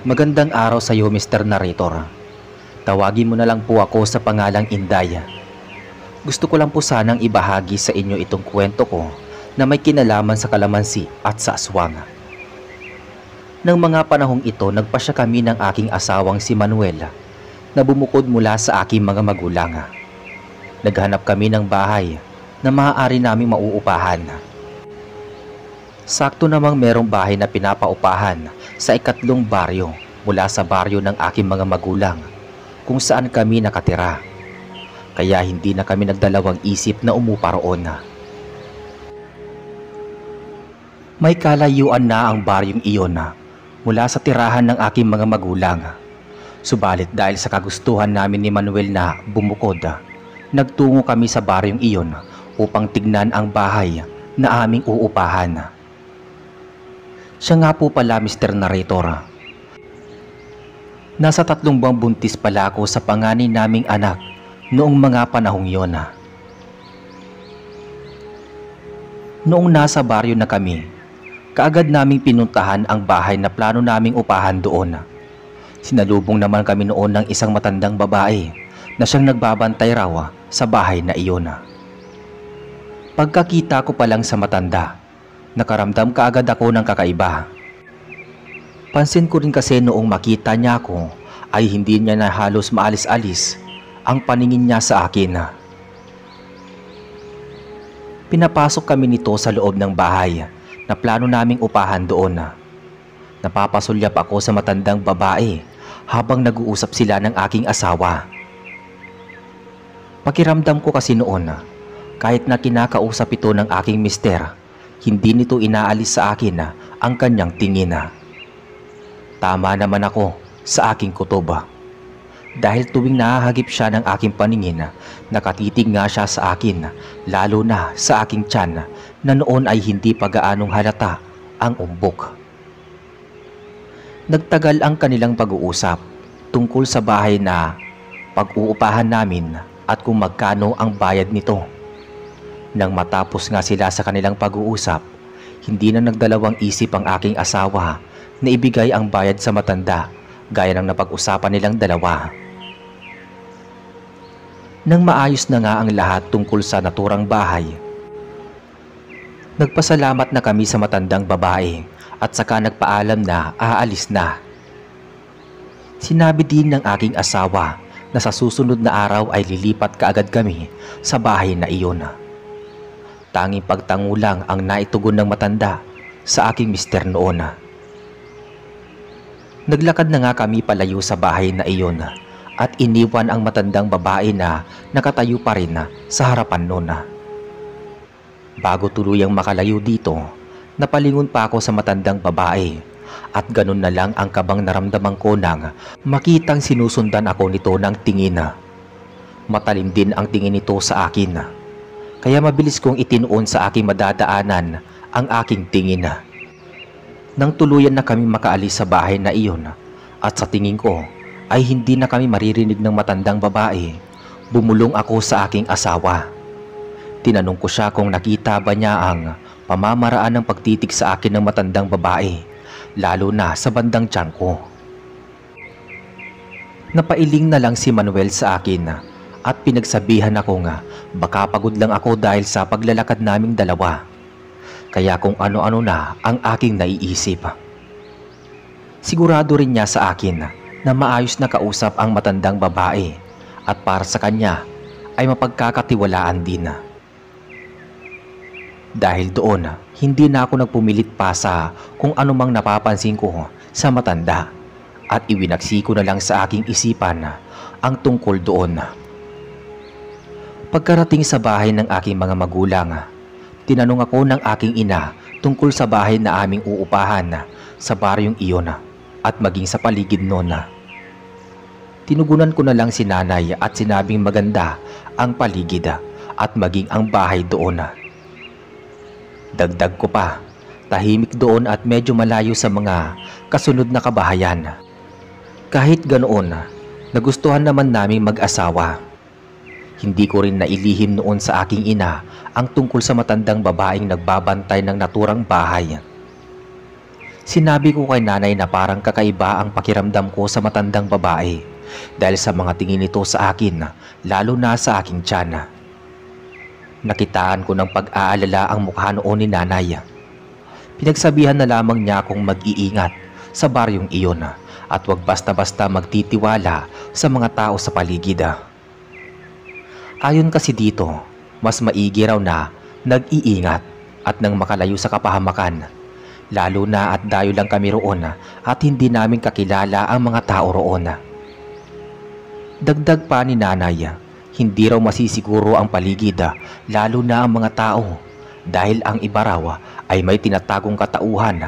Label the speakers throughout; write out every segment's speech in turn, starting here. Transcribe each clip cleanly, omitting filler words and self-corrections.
Speaker 1: Magandang araw sa iyo, Mr. Narrator. Tawagin mo na lang po ako sa pangalang Inday. Gusto ko lang po sanang ibahagi sa inyo itong kwento ko na may kinalaman sa kalamansi at sa aswang. Nang mga panahong ito, nagpasya kami ng aking asawang si Manuel na bumukod mula sa aking mga magulang. Naghanap kami ng bahay na maaari naming mauupahan. Sakto namang merong bahay na pinapaupahan sa ikatlong baryo mula sa baryo ng aking mga magulang kung saan kami nakatira. Kaya hindi na kami nagdalawang isip na umupa roon. May kalayuan na ang baryong iyon mula sa tirahan ng aking mga magulang. Subalit dahil sa kagustuhan namin ni Manuel na bumukod, nagtungo kami sa baryong iyon upang tignan ang bahay na aming uupahan. Siya nga po pala, Mr. Narrator. Nasa 3 buwang buntis pala ako sa panganay naming anak noong mga panahong yon. Noong nasa baryo na kami, kaagad naming pinuntahan ang bahay na plano naming upahan doon. Sinalubong naman kami noon ng isang matandang babae na siyang nagbabantay raw sa bahay na iyon. Pagkakita ko pa lang sa matanda, nakaramdam kaagad ako ng kakaiba. Pansin ko rin kasi noong makita niya ako ay hindi niya na halos maalis-alis ang paningin niya sa akin. Pinapasok kami nito sa loob ng bahay na plano naming upahan doon. Napapasulyap ako sa matandang babae habang nag-uusap sila ng aking asawa. Pakiramdam ko kasi noon, kahit na kinakausap ito ng aking mister, hindi nito inaalis sa akin ang kanyang tingin. Tama naman ako sa aking kutob. Dahil tuwing nahahagip siya ng aking paningin, nakatitig nga siya sa akin, lalo na sa aking tiyan na noon ay hindi pa gaanong halata ang umbok. Nagtagal ang kanilang pag-uusap tungkol sa bahay na pag-uupahan namin at kung magkano ang bayad nito. Nang matapos nga sila sa kanilang pag-uusap, hindi na nagdalawang isip ang aking asawa na ibigay ang bayad sa matanda gaya ng napag-usapan nilang dalawa. Nang maayos na nga ang lahat tungkol sa naturang bahay, nagpasalamat na kami sa matandang babae at saka nagpaalam na aalis na. Sinabi din ng aking asawa na sa susunod na araw ay lilipat kaagad kami sa bahay na iyon. Tanging pagtango lang ang naitugon ng matanda sa aking mister noon. Naglakad na nga kami palayo sa bahay na iyon at iniwan ang matandang babae na nakatayo pa rin sa harapan noon. Bago tuluyang makalayo dito, napalingon pa ako sa matandang babae at ganun na lang ang kabang naramdaman ko nang makitang sinusundan ako nito ng tingin. Matalim din ang tingin nito sa akin. Kaya mabilis kong itinuon sa aking madadaanan ang aking tingin. Nang tuluyan na kami makaalis sa bahay na iyon at sa tingin ko ay hindi na kami maririnig ng matandang babae, bumulong ako sa aking asawa. Tinanong ko siya kung nakita ba niya ang pamamaraan ng pagtitig sa akin ng matandang babae, lalo na sa bandang tiyan ko. Napailing na lang si Manuel sa akin at pinagsabihan ako nga baka pagod lang ako dahil sa paglalakad naming dalawa. Kaya kung ano-ano na ang aking naiisip. Sigurado rin niya sa akin na maayos na kausap ang matandang babae at para sa kanya ay mapagkakatiwalaan din. Dahil doon, hindi na ako nagpumilit pa sa kung anumang napapansin ko sa matanda at iwinaksi ko na lang sa aking isipan ang tungkol doon. Pagkarating sa bahay ng aking mga magulang, tinanong ako ng aking ina tungkol sa bahay na aming uupahan sa baryong iyon at maging sa paligid noon. Tinugunan ko na lang si nanay at sinabing maganda ang paligid at maging ang bahay doon. Dagdag ko pa, tahimik doon at medyo malayo sa mga kasunod na kabahayan. Kahit ganoon, nagustuhan naman naming mag-asawa. Hindi ko rin nailihim noon sa aking ina ang tungkol sa matandang babaeng nagbabantay ng naturang bahay. Sinabi ko kay nanay na parang kakaiba ang pakiramdam ko sa matandang babae dahil sa mga tingin nito sa akin, lalo na sa aking tiyan. Nakitaan ko ng pag-aalala ang mukha noon ni nanay. Pinagsabihan na lamang niya akong mag-iingat sa baryong iyon at huwag basta-basta magtitiwala sa mga tao sa paligid. Ayon kasi dito, mas maigi raw na nag-iingat at nang makalayo sa kapahamakan, lalo na at dayo lang kami roon at hindi namin kakilala ang mga tao roon. Dagdag pa ni nanay, hindi raw masisiguro ang paligid, lalo na ang mga tao, dahil ang iba raw ay may tinatagong katauhan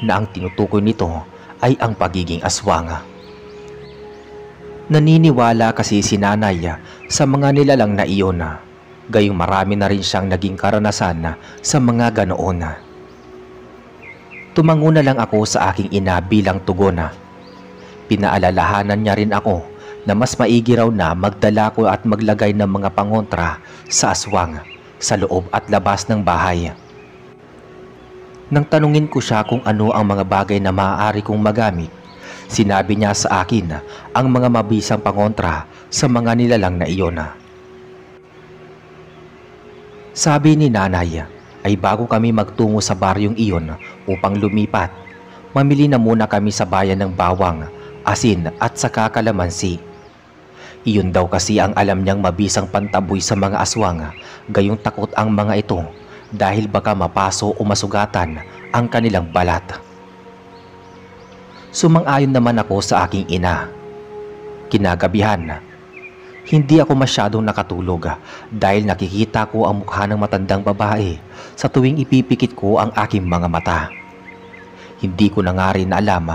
Speaker 1: na ang tinutukoy nito ay ang pagiging aswang. Naniniwala kasi si nanay sa mga nilalang na iyon, gayong marami na rin siyang naging karanasan sa mga ganoon. Tumango na lang ako sa aking ina bilang tugon. Pinaalalahanan niya rin ako na mas maigi raw na magdala ko at maglagay ng mga pangontra sa aswang sa loob at labas ng bahay. Nang tanungin ko siya kung ano ang mga bagay na maaari kong magamit, sinabi niya sa akin ang mga mabisang pangontra sa mga nilalang na iyon. Sabi ni nanay ay bago kami magtungo sa baryong iyon upang lumipat, mamili na muna kami sa bayan ng bawang, asin at saka kalamansi. Iyon daw kasi ang alam niyang mabisang pantaboy sa mga aswang, gayong takot ang mga ito dahil baka mapaso o masugatan ang kanilang balat. Sumang-ayon naman ako sa aking ina. Kinagabihan, hindi ako masyadong nakatulog dahil nakikita ko ang mukha ng matandang babae sa tuwing ipipikit ko ang aking mga mata. Hindi ko na nga rin alam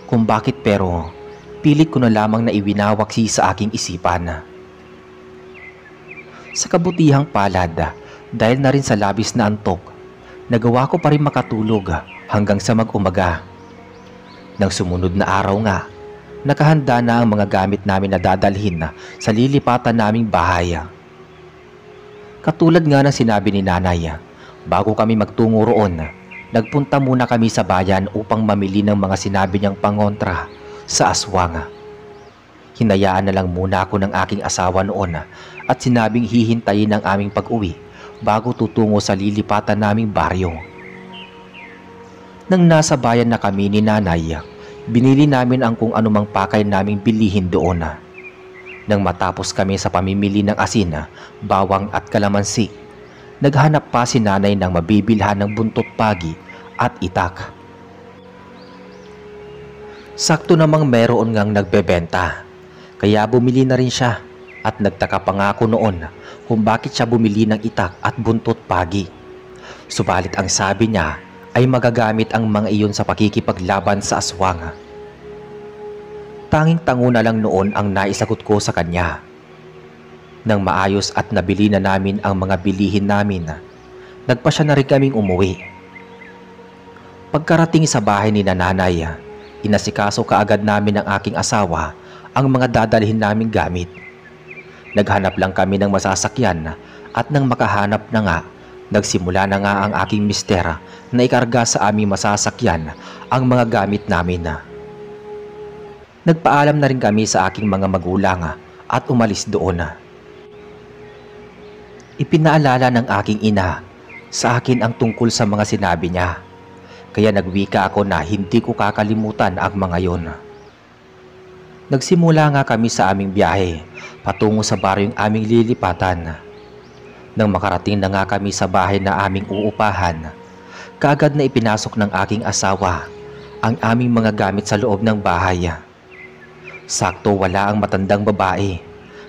Speaker 1: kung bakit, pero pilit ko na lamang na iwinawaksi sa aking isipan. Sa kabutihang palad, dahil na rin sa labis na antok, nagawa ko pa rin makatulog hanggang sa mag-umaga. Nang sumunod na araw nga, nakahanda na ang mga gamit namin na dadalhin sa lilipatan naming bahay. Katulad nga ng sinabi ni nanay, bago kami magtungo roon, nagpunta muna kami sa bayan upang mamili ng mga sinabi niyang pangontra sa aswang. Hinayaan na lang muna ako ng aking asawa noon at sinabing hihintayin ang aming pag-uwi bago tutungo sa lilipatan naming baryo. Nang nasa bayan na kami ni nanay, binili namin ang kung anumang pakay naming bilihin doon. Nang matapos kami sa pamimili ng asin, bawang at kalamansi, naghanap pa si nanay ng mabibilhan ng buntot pagi at itak. Sakto namang meron ngang nagbebenta, kaya bumili na rin siya at nagtaka pa nga ako noon kung bakit siya bumili ng itak at buntot pagi. Subalit ang sabi niya ay magagamit ang mga iyon sa pakikipaglaban sa aswang. Tanging tango na lang noon ang naisagot ko sa kanya. Nang maayos at nabili na namin ang mga bilihin namin, nagpasya na rin kaming umuwi. Pagkarating sa bahay ni nanay, inasikaso kaagad namin ng aking asawa ang mga dadalhin naming gamit. Naghanap lang kami ng masasakyan at nang makahanap na nga, nagsimula na nga ang aking mister na ikarga sa aming masasakyan ang mga gamit namin. Nagpaalam na rin kami sa aking mga magulang at umalis doon. Ipinaalala ng aking ina sa akin ang tungkol sa mga sinabi niya, kaya nagwika ako na hindi ko kakalimutan ang mga yon. Nagsimula nga kami sa aming biyahe patungo sa baryong aming lilipatan. Nang makarating na nga kami sa bahay na aming uupahan, kaagad na ipinasok ng aking asawa ang aming mga gamit sa loob ng bahay. Sakto wala ang matandang babae,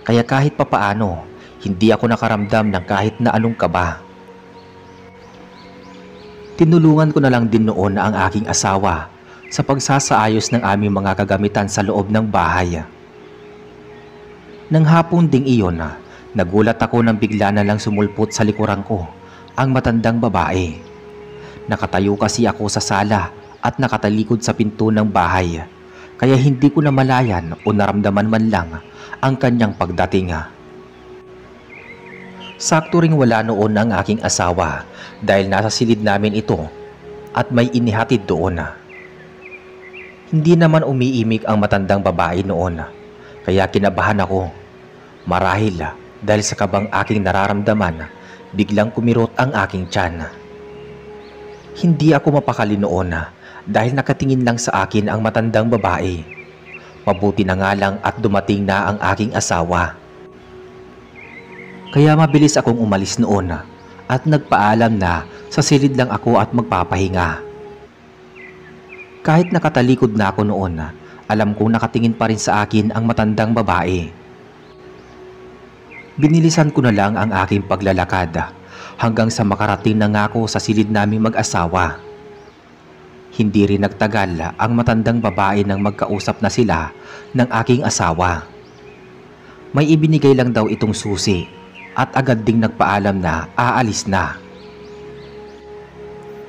Speaker 1: kaya kahit papaano, hindi ako nakaramdam ng kahit na anong kaba. Tinulungan ko na lang din noon ang aking asawa sa pagsasaayos ng aming mga kagamitan sa loob ng bahay. Nang hapon ding iyon, nagulat ako nang bigla na lang sumulpot sa likuran ko ang matandang babae. Nakatayo kasi ako sa sala at nakatalikod sa pinto ng bahay, kaya hindi ko na malayan o naramdaman man lang ang kanyang pagdating. Sakto ring wala noon ang aking asawa dahil nasa silid namin ito at may inihatid doon. Hindi naman umiimik ang matandang babae noon, kaya kinabahan ako. Marahil dahil sa kabang aking nararamdaman, biglang kumirot ang aking tiyan. Hindi ako mapakali noon dahil nakatingin lang sa akin ang matandang babae. Mabuti na nga lang at dumating na ang aking asawa. Kaya mabilis akong umalis noon at nagpaalam na sa silid lang ako at magpapahinga. Kahit nakatalikod na ako noon, alam kong nakatingin pa rin sa akin ang matandang babae. Binilisan ko na lang ang aking paglalakad hanggang sa makarating na nga ako sa silid naming mag-asawa. Hindi rin nagtagal ang matandang babae nang magkausap na sila ng aking asawa. May ibinigay lang daw itong susi at agad ding nagpaalam na aalis na.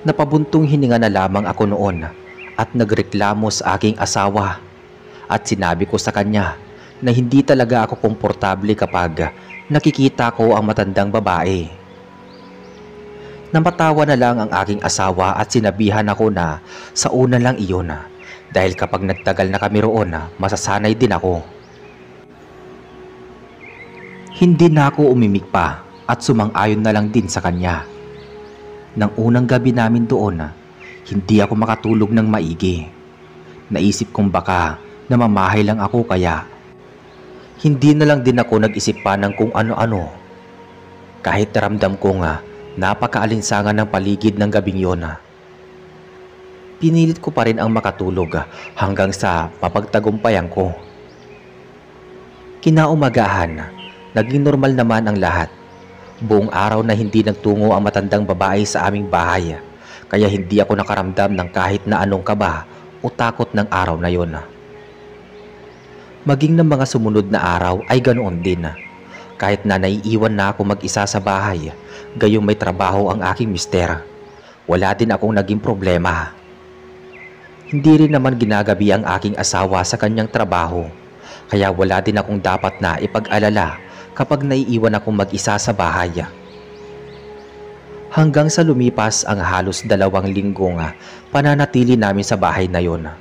Speaker 1: Napabuntong hininga na lamang ako noon at nagreklamo sa aking asawa at sinabi ko sa kanya na hindi talaga ako komportable kapag nakikita ko ang matandang babae. Napatawa na lang ang aking asawa at sinabihan ako na sa una lang iyon dahil kapag nagtagal na kami roon masasanay din ako. Hindi na ako umimik pa at sumang-ayon na lang din sa kanya. Nang unang gabi namin doon, hindi ako makatulog ng maigi. Naisip kong baka namamahay lang ako kaya hindi na lang din ako nag-isip pa ng kung ano-ano. Kahit naramdam ko napakaalinsangan ng paligid ng gabing yon. Pinilit ko pa rin ang makatulog hanggang sa mapagtagumpayan ko. Kinaumagahan, naging normal naman ang lahat. Buong araw na hindi nagtungo ang matandang babae sa aming bahay. Kaya hindi ako nakaramdam ng kahit na anong kaba o takot ng araw na yon. Maging ng mga sumunod na araw ay ganoon din. Kahit na naiiwan na ako mag-isa sa bahay, gayong may trabaho ang aking mister. Wala din akong naging problema. Hindi rin naman ginagabi ang aking asawa sa kanyang trabaho. Kaya wala din akong dapat na ipag-alala kapag naiiwan akong mag-isa sa bahay. Hanggang sa lumipas ang halos 2 linggong pananatili namin sa bahay na yon.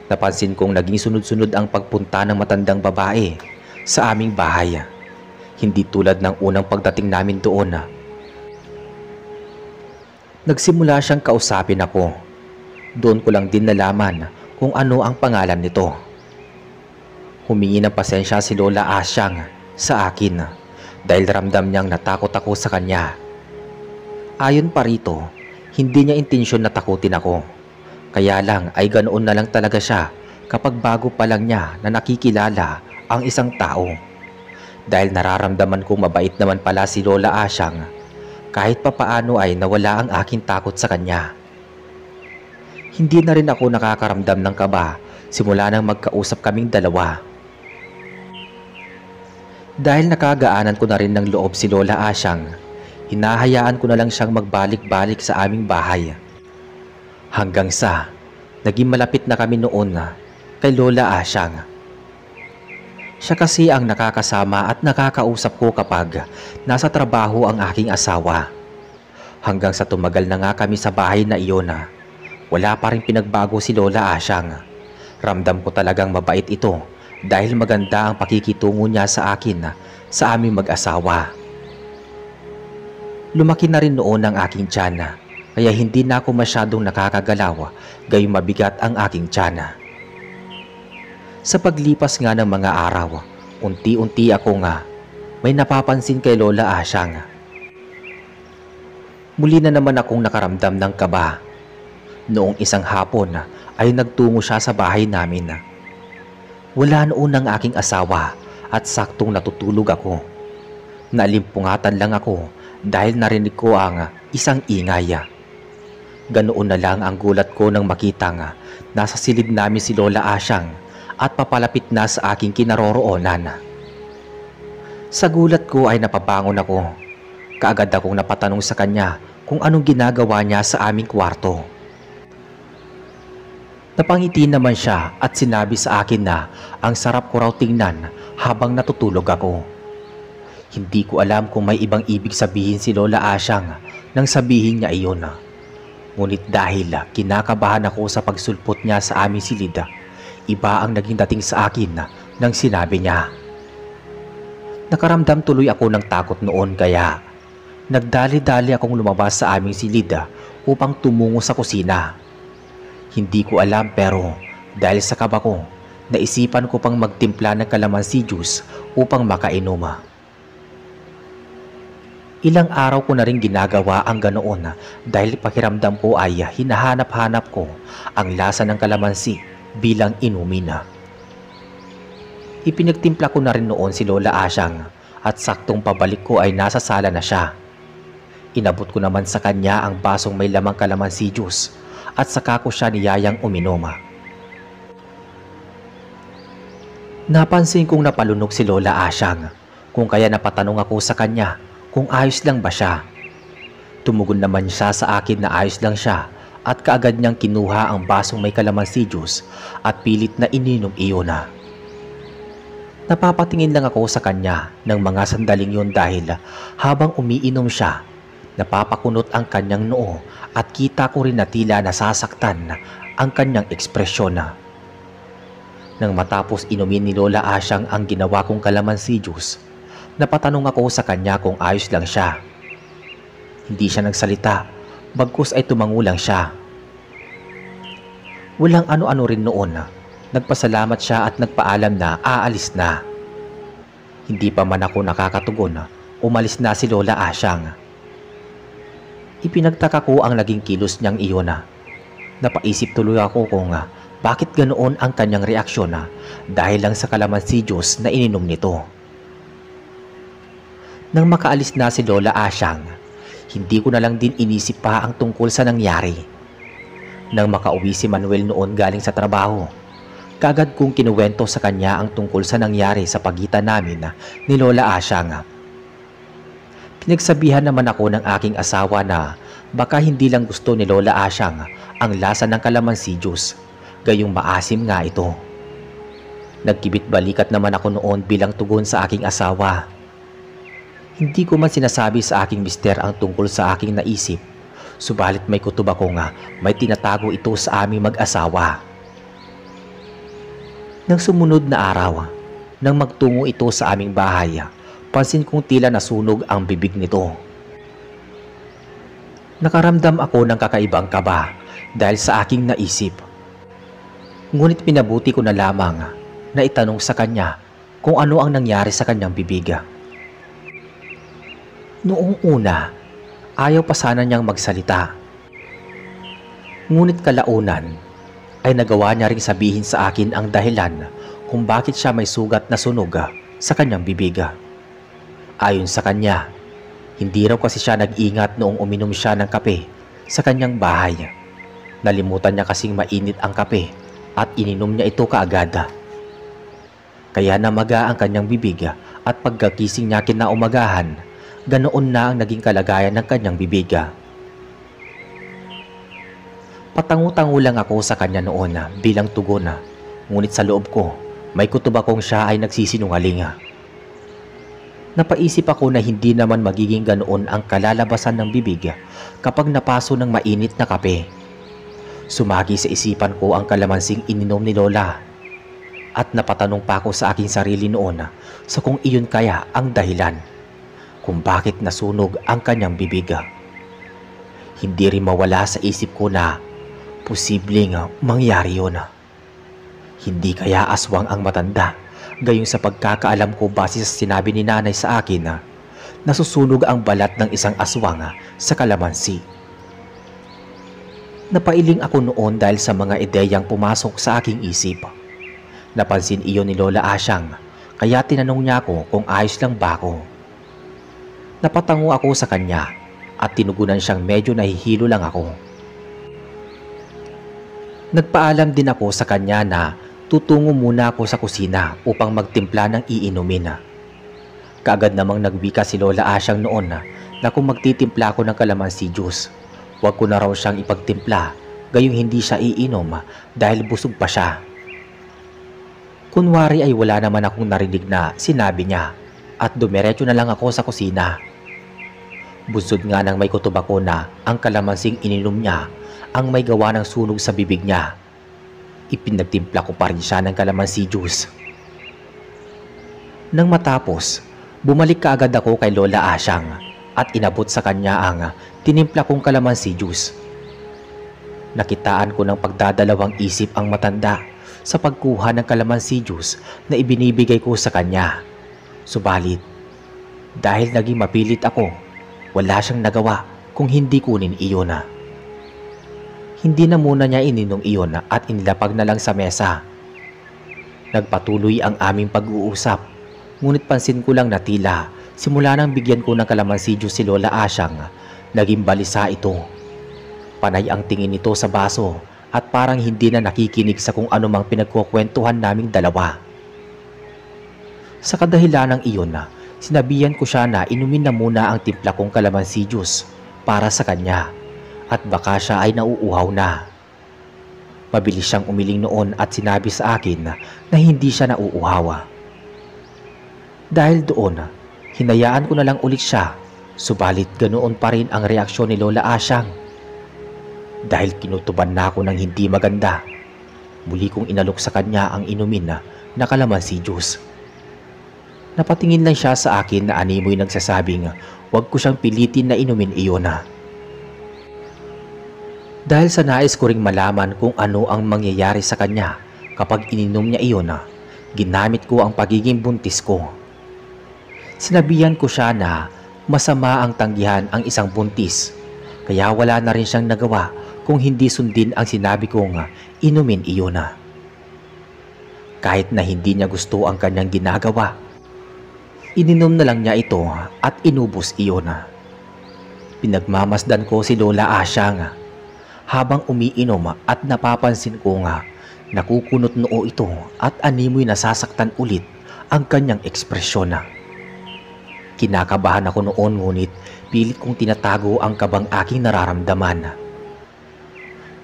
Speaker 1: Napansin kong naging sunod-sunod ang pagpunta ng matandang babae sa aming bahay. Hindi tulad ng unang pagdating namin doon. Nagsimula siyang kausapin ako. Doon ko lang din nalaman kung ano ang pangalan nito. Humingi ng pasensya si Lola Asyang sa akin dahil ramdam niyang natakot ako sa kanya. Ayon pa rito, hindi niya intensyon na takutin ako. Kaya lang ay ganoon na lang talaga siya kapag bago pa lang niya na nakikilala ang isang tao. Dahil nararamdaman kong mabait naman pala si Lola Asyang, kahit papaano ay nawala ang aking takot sa kanya. Hindi na rin ako nakakaramdam ng kaba simula nang magkausap kaming dalawa. Dahil nakagaanan ko na rin ng loob si Lola Asyang, hinahayaan ko na lang siyang magbalik-balik sa aming bahay. Hanggang sa naging malapit na kami noon kay Lola Asyang. Siya kasi ang nakakasama at nakakausap ko kapag nasa trabaho ang aking asawa. Hanggang sa tumagal na nga kami sa bahay na iyon, wala pa rin pinagbago si Lola Asyang. Ramdam ko talagang mabait ito dahil maganda ang pakikitungo niya sa akin sa aming mag-asawa. Lumaki na rin noon ang aking tiyan, kaya hindi na ako masyadong nakakagalaw, gayong mabigat ang aking tiyan. Sa paglipas nga ng mga araw, unti-unti ako may napapansin kay Lola Asyang. Muli na naman akong nakaramdam ng kaba. Noong isang hapon ay nagtungo siya sa bahay namin. Wala noon ang aking asawa at saktong natutulog ako. Naalimpungatan lang ako dahil narinig ko ang isang ingay. Ganoon na lang ang gulat ko nang makita nasa silid namin si Lola Asyang at papalapit na sa aking kinaroroonan. Sa gulat ko ay napabangon ako. Kaagad akong napatanong sa kanya kung anong ginagawa niya sa aming kwarto. Napangiti naman siya at sinabi sa akin na ang sarap ko raw tingnan habang natutulog ako. Hindi ko alam kung may ibang ibig sabihin si Lola Asyang nang sabihin niya iyon. Ngunit dahil kinakabahan ako sa pagsulpot niya sa aming silid, iba ang naging dating sa akin nang sinabi niya. Nakaramdam tuloy ako ng takot noon kaya nagdali-dali akong lumabas sa aming silid upang tumungo sa kusina. Hindi ko alam pero dahil sa kaba ko, naisipan ko pang magtimpla ng kalamansi juice upang makainom. Ilang araw ko na rin ginagawa ang ganoon dahil pakiramdam ko ay hinahanap-hanap ko ang lasa ng kalamansi bilang inumin. Ipinagtimpla ko na rin noon si Lola Asyang at saktong pabalik ko ay nasa sala na siya. Inabot ko naman sa kanya ang basong may lamang kalamansi juice at saka ko siya niyayang uminom. Napansin kong napalunok si Lola Asyang kung kaya napatanong ako sa kanya kung ayos lang ba siya. Tumugon naman siya sa akin na ayos lang siya at kaagad niyang kinuha ang basong may kalamansi juice at pilit na ininom iyon. Napapatingin lang ako sa kanya ng mga sandaling yun dahil habang umiinom siya, napapakunot ang kanyang noo at kita ko rin na tila nasasaktan ang kanyang ekspresyon. Nang matapos inumin ni Lola Asyang ang ginawa kong kalamansi juice, napatanong ako sa kanya kung ayos lang siya. Hindi siya nagsalita, bagkus ay tumango lang siya. Walang ano-ano rin noon. Nagpasalamat siya at nagpaalam na aalis na. Hindi pa man ako nakakatugon, umalis na si Lola Asyang. Ipinagtaka ko ang naging kilos niyang iyon. Napaisip tuloy ako kung bakit ganoon ang kanyang reaksyon dahil lang sa kalamansi juice na ininom nito. Nang makaalis na si Lola Asyang, hindi ko na lang din inisip pa ang tungkol sa nangyari. Nang makauwi si Manuel noon galing sa trabaho, kaagad kong kinuwento sa kanya ang tungkol sa nangyari sa pagitan namin ni Lola Asyang. Pinagsabihan naman ako ng aking asawa na baka hindi lang gusto ni Lola Asyang ang lasa ng kalamansi juice, gayong maasim nga ito. Nagkibit balikat naman ako noon bilang tugon sa aking asawa. Hindi ko man sinasabi sa aking mister ang tungkol sa aking naisip, subalit may kutob ako nga may tinatago ito sa aming mag-asawa. Nang sumunod na araw, nang magtungo ito sa aming bahay, pansin kong tila nasunog ang bibig nito. Nakaramdam ako ng kakaibang kaba dahil sa aking naisip. Ngunit pinabuti ko na lamang na itanong sa kanya kung ano ang nangyari sa kanyang bibig. Noong una, ayaw pa sana niyang magsalita. Ngunit kalaunan ay nagawa niya ring sabihin sa akin ang dahilan kung bakit siya may sugat na sunog sa kanyang bibig. Ayon sa kanya, hindi raw kasi siya nag-ingat noong uminom siya ng kape sa kanyang bahay. Nalimutan niya kasing mainit ang kape at ininom niya ito kaagad. Kaya namaga ang kanyang bibig at pagkakising niya kinaumagahan, ganoon na ang naging kalagayan ng kanyang bibig. Patango-tango lang ako sa kanya noon bilang tugon, ngunit sa loob ko may kutob akong siya ay nagsisinungaling. Napaisip ako na hindi naman magiging ganoon ang kalalabasan ng bibig kapag napaso ng mainit na kape. Sumagi sa isipan ko ang kalamansing ininom ni Lola at napatanong pa ako sa aking sarili noon sa kung iyon kaya ang dahilan kung bakit nasunog ang kanyang bibig. Hindi rin mawala sa isip ko na posibleng mangyari yun. Hindi kaya aswang ang matanda, gayong sa pagkakaalam ko base sa sinabi ni nanay sa akin na nasusunog ang balat ng isang aswang sa kalamansi. Napailing ako noon dahil sa mga ideyang pumasok sa aking isip. Napansin iyon ni Lola Asyang, kaya tinanong niya ako kung ayos lang ba ako. Napatango ako sa kanya at tinugunan siyang medyo nahihilo lang ako. Nagpaalam din ako sa kanya na tutungo muna ako sa kusina upang magtimpla ng iinumin. Kaagad namang nagwika si Lola Asyang noon na kung magtitimpla ako ng kalamansi juice, huwag ko na raw siyang ipagtimpla gayong hindi siya iinom dahil busog pa siya. Kunwari ay wala naman akong narinig na sinabi niya at dumiretso na lang ako sa kusina. Busod nga nang may kutob ako na ang kalamansing ininom niya ang may gawa ng sunog sa bibig niya. Ipinagtimpla ko pa rin siya ng kalamansi juice. Nang matapos, bumalik kaagad ako kay Lola Asyang at inabot sa kanya ang tinimpla kong kalamansi juice. Nakitaan ko ng pagdadalawang isip ang matanda sa pagkuha ng kalamansi juice na ibinibigay ko sa kanya. Subalit, dahil naging mapilit ako, wala siyang nagawa kung hindi kunin iyon. Hindi na muna niya ininom iyon at inilapag na lang sa mesa. Nagpatuloy ang aming pag-uusap, ngunit pansin ko lang na tila simula nang bigyan ko ng kalamansi juice si Lola Asyang, naging balisa ito. Panay ang tingin nito sa baso at parang hindi na nakikinig sa kung anumang pinagkukwentuhan naming dalawa. Sa kadahilanang iyon, sinabihan ko siya na inumin na muna ang timpla kong kalamansi juice para sa kanya at baka siya ay nauuhaw na. Mabilis siyang umiling noon at sinabi sa akin na hindi siya nauuhaw. Dahil doon, hinayaan ko na lang ulit siya, subalit ganoon pa rin ang reaksyon ni Lola Asyang. Dahil kinutuban na ako ng hindi maganda, muli kong inalok sa kanya ang inumin na kalamansi juice. Napatingin lang siya sa akin na animoy nagsasabing huwag ko siyang pilitin na inumin iyon. Dahil sa nais ko ring malaman kung ano ang mangyayari sa kanya kapag ininom niya iyon, ginamit ko ang pagiging buntis ko. Sinabihan ko siya na masama ang tanggihan ang isang buntis, kaya wala na rin siyang nagawa kung hindi sundin ang sinabi kong inumin iyon. Kahit na hindi niya gusto ang kanyang ginagawa, ininom na lang niya ito at inubos iyon. Pinagmamasdan ko si Lola Asyang habang umiinom at napapansin ko nga nakukunot noo ito at animoy nasasaktan ulit ang kanyang ekspresyon. Kinakabahan ako noon ngunit pilit kong tinatago ang kabang aking nararamdaman.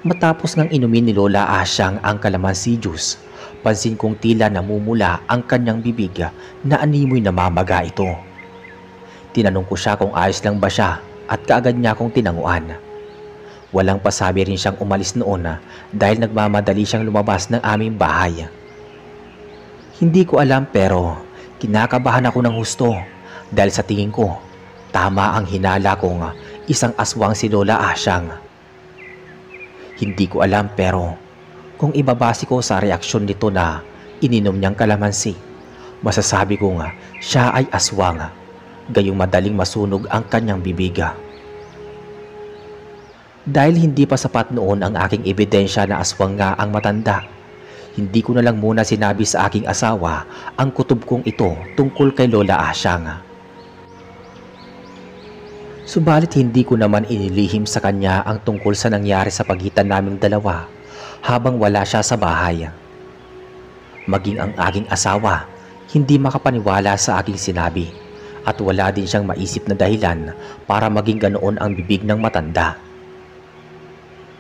Speaker 1: Matapos ngang inumin ni Lola Asyang ang kalamansi juice, pansin kong tila namumula ang kanyang bibig na animoy namamaga ito. Tinanong ko siya kung ayos lang ba siya at kaagad niya akong tinanguan. Walang pasabi rin siyang umalis noon dahil nagmamadali siyang lumabas ng aming bahay. Hindi ko alam pero kinakabahan ako ng husto dahil sa tingin ko tama ang hinala kong isang aswang si Lola Asyang. Hindi ko alam pero kung ibabase ko sa reaksyon nito na ininom niyang kalamansi, masasabi ko nga siya ay aswang, gayong madaling masunog ang kanyang bibiga. Dahil hindi pa sapat noon ang aking ebidensya na aswang nga ang matanda, hindi ko na lang muna sinabi sa aking asawa ang kutob kong ito tungkol kay Lola Asyang. Subalit hindi ko naman inilihim sa kanya ang tungkol sa nangyari sa pagitan naming dalawa habang wala siya sa bahay. Maging ang aking asawa, hindi makapaniwala sa aking sinabi at wala din siyang maisip na dahilan para maging ganoon ang bibig ng matanda.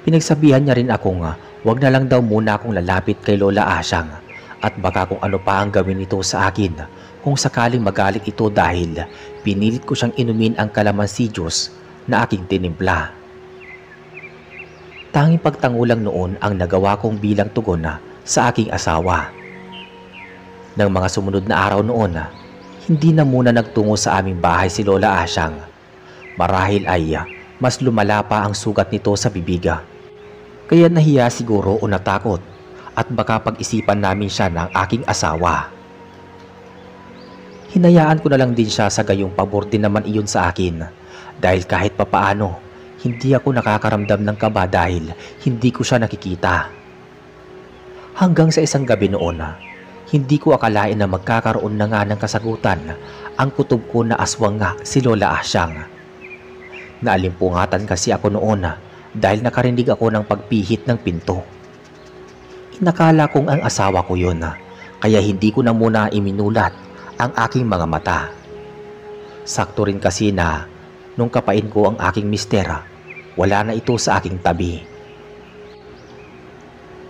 Speaker 1: Pinagsabihan niya rin ako nga wag na lang daw muna akong lalapit kay Lola Asyang at baka kung ano pa ang gawin nito sa akin kung sakaling magalit ito dahil pinilit ko siyang inumin ang kalamansi juice na aking tinimpla. Tanging pagtangulang noon ang nagawa kong bilang tugon sa aking asawa. Nang mga sumunod na araw noon, hindi na muna nagtungo sa aming bahay si Lola Asyang. Marahil ay mas lumala pa ang sugat nito sa bibiga. Kaya nahiya siguro o natakot at baka pag-isipan namin siya ng aking asawa. Hinayaan ko na lang din siya sa gayong pabor din naman iyon sa akin dahil kahit papaano hindi ako nakakaramdam ng kaba dahil hindi ko siya nakikita. Hanggang sa isang gabi noon, hindi ko akalain na magkakaroon na nga ng kasagutan ang kutob ko na aswang nga si Lola Asyang. Naalimpungatan kasi ako noon dahil nakarinig ako ng pagpihit ng pinto. Inakala kong ang asawa ko yun kaya hindi ko na muna iminulat ang aking mga mata. Sakto rin kasi na nung kapain ko ang aking mister, wala na ito sa aking tabi.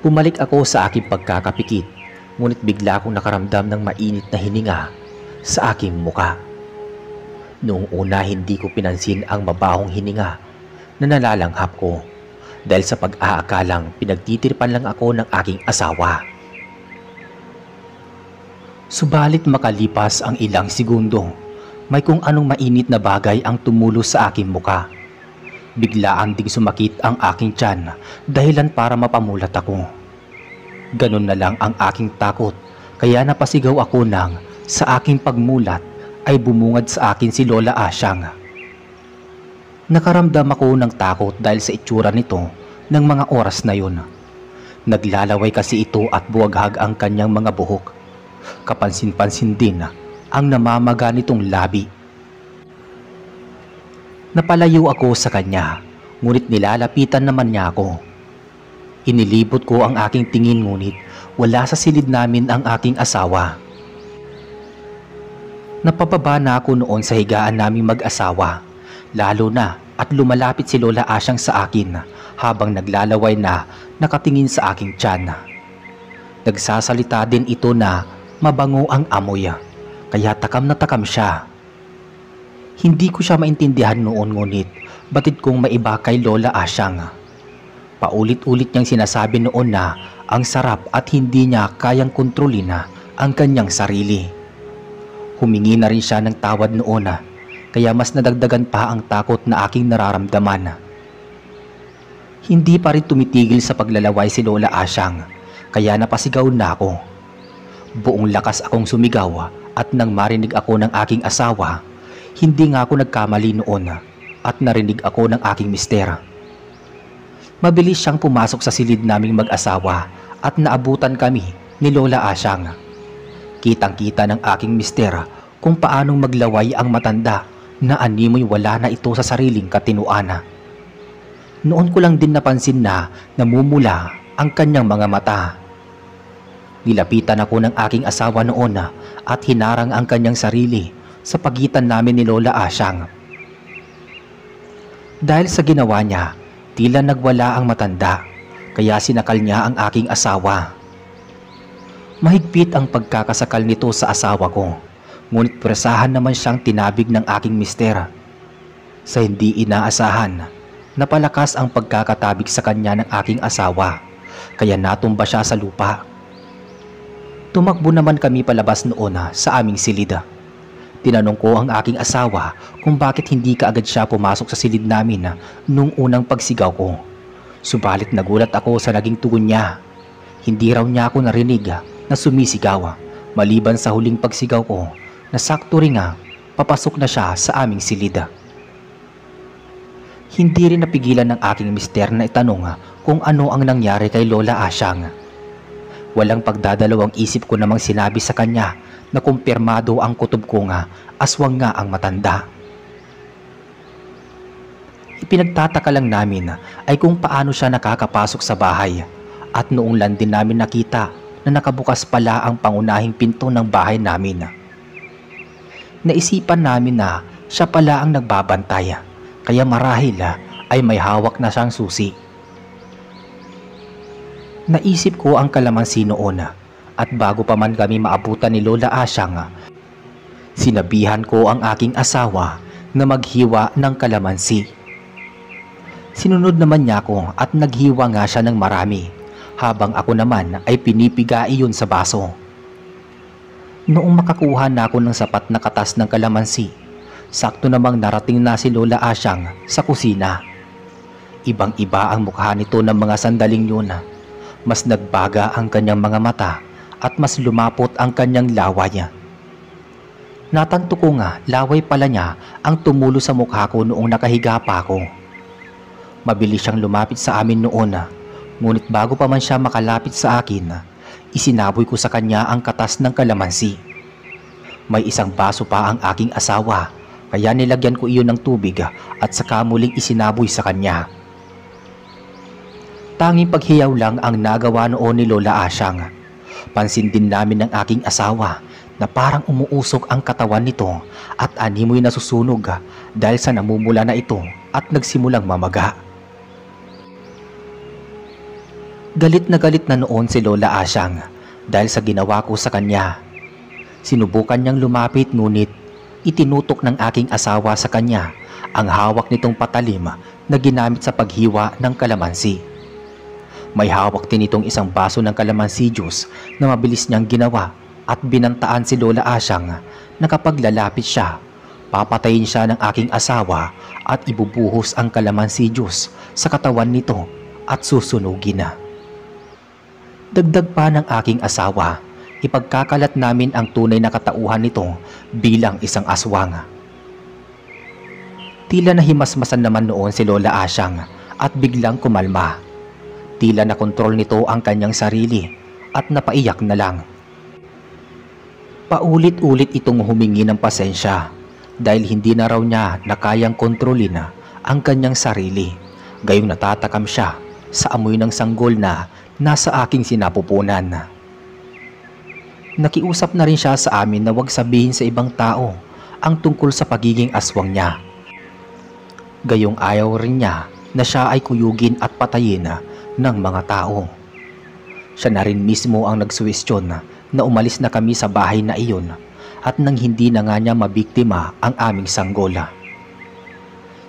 Speaker 1: Bumalik ako sa aking pagkakapikit, ngunit bigla akong nakaramdam ng mainit na hininga sa aking muka. Noong una hindi ko pinansin ang mabahong hininga na nalalanghap ko dahil sa pag-aakalang pinagtitirpan lang ako ng aking asawa. Subalit makalipas ang ilang segundo, may kung anong mainit na bagay ang tumulo sa aking muka. Biglaan ding sumakit ang aking tiyan, dahilan para mapamulat ako. Ganun na lang ang aking takot, kaya napasigaw ako nang sa aking pagmulat ay bumungad sa akin si Lola Asyang. Nakaramdam ako ng takot dahil sa itsura nito ng mga oras na yun. Naglalaway kasi ito at buwaghag ang kanyang mga buhok. Kapansin-pansin din ang namamaga nitong labi. Napalayo ako sa kanya, ngunit nilalapitan naman niya ako. Inilibot ko ang aking tingin ngunit wala sa silid namin ang aking asawa. Napababa na ako noon sa higaan naming mag-asawa, lalo na at lumalapit si Lola Asyang sa akin habang naglalaway na nakatingin sa aking tiyan. Nagsasalita din ito na mabango ang amoy, kaya takam na takam siya. Hindi ko siya maintindihan noon ngunit batid kong maiba kay Lola Asyang. Paulit-ulit niyang sinasabi noon na ang sarap at hindi niya kayang kontrolin ang kanyang sarili. Humingi na rin siya ng tawad noon, kaya mas nadagdagan pa ang takot na aking nararamdaman. Hindi pa rin tumitigil sa paglalaway si Lola Asyang, kaya napasigaw na ako. Buong lakas akong sumigaw at nang marinig ako ng aking asawa, hindi nga ako nagkamali noon at narinig ako ng aking mister. Mabilis siyang pumasok sa silid naming mag-asawa at naabutan kami ni Lola Asyang. Kitang-kita ng aking mister kung paanong maglaway ang matanda na animoy wala na ito sa sariling katinuan. Noon ko lang din napansin na namumula ang kanyang mga mata. Nilapitan ako ng aking asawa noon at hinarang ang kanyang sarili sa pagitan namin ni Lola Asyang. Dahil sa ginawa niya, tila nagwala ang matanda, kaya sinakal niya ang aking asawa. Mahigpit ang pagkakasakal nito sa asawa ko, ngunit presahan naman siyang tinabig ng aking mister. Sa hindi inaasahan, napalakas ang pagkakatabig sa kanya ng aking asawa, kaya natumba siya sa lupa. Tumakbo naman kami palabas noon sa aming silid. Tinanong ko ang aking asawa kung bakit hindi kaagad siya pumasok sa silid namin nung unang pagsigaw ko. Subalit nagulat ako sa naging tugon niya. Hindi raw niya ako narinig na sumisigaw, maliban sa huling pagsigaw ko na sakto rin papasok na siya sa aming silid. Hindi rin napigilan ng aking mister na itanong kung ano ang nangyari kay Lola Asyang. Walang pagdadalawang isip ko namang sinabi sa kanya na kumpirmado ang kutob ko aswang nga ang matanda. Ipinagtataka lang namin ay kung paano siya nakakapasok sa bahay at noong lang din namin nakita na nakabukas pala ang pangunahing pinto ng bahay namin. Naisipan namin na siya pala ang nagbabantay, kaya marahil ay may hawak na siyang susi. Naisip ko ang kalamansi noon at bago pa man kami maabutan ni Lola Asyang, sinabihan ko ang aking asawa na maghiwa ng kalamansi. Sinunod naman niya ako at naghiwa nga siya ng marami, habang ako naman ay pinipiga iyon sa baso. Noong makakuha na ako ng sapat na katas ng kalamansi, sakto namang narating na si Lola Asyang sa kusina. Ibang-iba ang mukha nito ng mga sandaling yun. Mas nagbaga ang kanyang mga mata at mas lumapot ang kanyang laway. Natanto ko laway pala niya ang tumulo sa mukha ko noong nakahiga pa ako. Mabilis siyang lumapit sa amin noon. Ngunit bago pa man siya makalapit sa akin, isinaboy ko sa kanya ang katas ng kalamansi. May isang baso pa ang aking asawa, kaya nilagyan ko iyon ng tubig at saka muling isinaboy sa kanya. Tanging paghiyaw lang ang nagawa noon ni Lola Asyang. Pansin din namin ng aking asawa na parang umuusok ang katawan nito at animoy nasusunog dahil sa namumula na ito at nagsimulang mamaga. Galit na noon si Lola Asyang dahil sa ginawa ko sa kanya. Sinubukan niyang lumapit ngunit itinutok ng aking asawa sa kanya ang hawak nitong patalim na ginamit sa paghiwa ng kalamansi. May hawak din itong isang baso ng kalamansi juice na mabilis niyang ginawa at binantaan si Lola Asyang na kapag lalapit siya, papatayin siya ng aking asawa at ibubuhos ang kalamansi juice sa katawan nito at susunugin na. Dagdag pa ng aking asawa, ipagkakalat namin ang tunay na katauhan nito bilang isang aswang. Tila nahimasmasan naman noon si Lola Asyang at biglang kumalma. Tila nakontrol nito ang kanyang sarili at napaiyak na lang. Paulit-ulit itong humingi ng pasensya dahil hindi na raw niya na kayang kontrolin ang kanyang sarili. Gayong natatakam siya sa amoy ng sanggol na nasa aking sinapupunan. Nakiusap na rin siya sa amin na huwag sabihin sa ibang tao ang tungkol sa pagiging aswang niya. Gayong ayaw rin niya na siya ay kuyugin at patayin ng mga tao. Siya na rin mismo ang nagsuwestyon na umalis na kami sa bahay na iyon at nang hindi na nga niya mabiktima ang aming sanggola.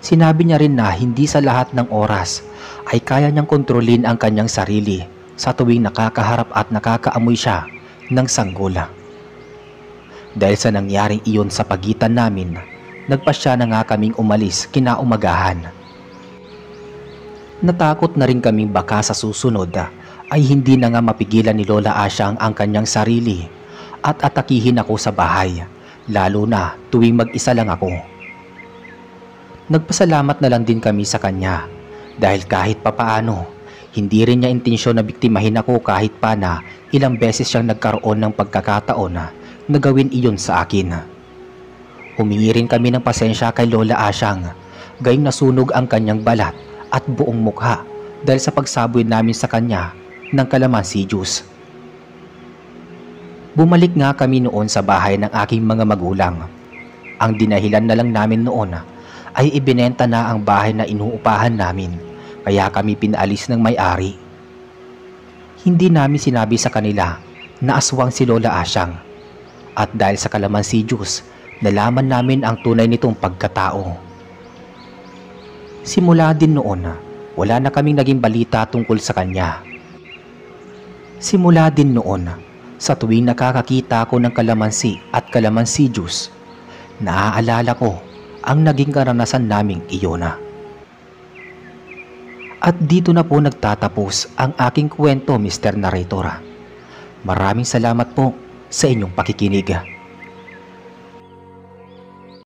Speaker 1: Sinabi niya rin na hindi sa lahat ng oras ay kaya niyang kontrolin ang kanyang sarili sa tuwing nakakaharap at nakakaamoy siya ng sanggola. Dahil sa nangyaring iyon sa pagitan namin, nagpasya na nga kaming umalis kinaumagahan. Natakot na rin kaming baka sa susunod ay hindi na nga mapigilan ni Lola Asyang ang kanyang sarili at atakihin ako sa bahay, lalo na tuwing mag-isa lang ako. Nagpasalamat na lang din kami sa kanya dahil kahit papaano, hindi rin niya intensyon na biktimahin ako kahit pa na ilang beses siyang nagkaroon ng pagkakataon na gawin iyon sa akin. Humingi rin kami ng pasensya kay Lola Asyang, gayong nasunog ang kanyang balat at buong mukha dahil sa pagsaboy namin sa kanya ng kalamansi juice. Bumalik nga kami noon sa bahay ng aking mga magulang. Ang dinahilan na lang namin noon ay ibinenta na ang bahay na inuupahan namin, kaya kami pinaalis ng may-ari. Hindi namin sinabi sa kanila na aswang si Lola Asyang, at dahil sa kalamansi juice, nalaman namin ang tunay nitong pagkatao. Simula din noon, wala na kaming naging balita tungkol sa kanya. Simula din noon, sa tuwing nakakakita ko ng kalamansi at kalamansi juice, naaalala ko ang naging karanasan naming iyon. At dito na po nagtatapos ang aking kwento, Mr. Narrator. Maraming salamat po sa inyong pakikinig.